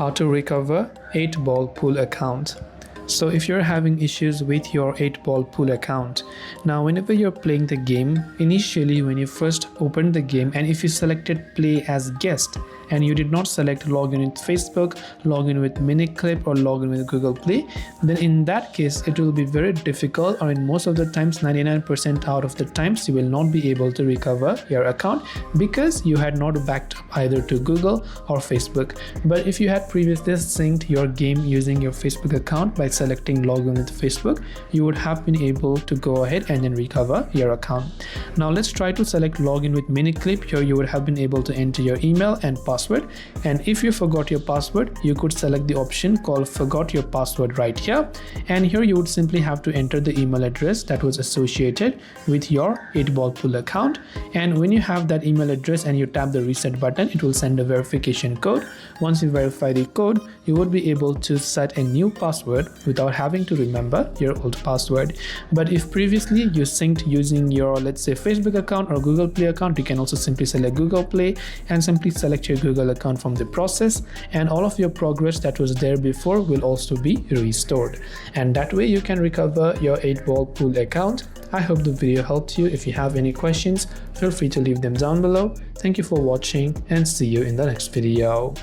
How to recover 8-ball pool account. So if you're having issues with your 8-ball pool account, now whenever you're playing the game, initially when you first open the game and if you selected play as guest and you did not select login with Facebook, login with Miniclip or login with Google Play, then in that case it will be very difficult, or in most of the times 99% out of the times you will not be able to recover your account because you had not backed up either to Google or Facebook. But if you had previously synced your game using your Facebook account by selecting login with Facebook, you would have been able to go ahead and then recover your account. Now let's try to select login with Miniclip. Here you would have been able to enter your email and password, and if you forgot your password, you could select the option called forgot your password right here, and here you would simply have to enter the email address that was associated with your 8-ball pool account. And when you have that email address and you tap the reset button, it will send a verification code. Once you verify the code, you would be able to set a new password without having to remember your old password. But if previously you synced using your, let's say, Facebook account or Google Play account, you can also simply select Google Play and simply select your Google account from the process, and all of your progress that was there before will also be restored, and that way you can recover your 8-ball pool account. I hope the video helped you. If you have any questions, feel free to leave them down below. Thank you for watching and see you in the next video.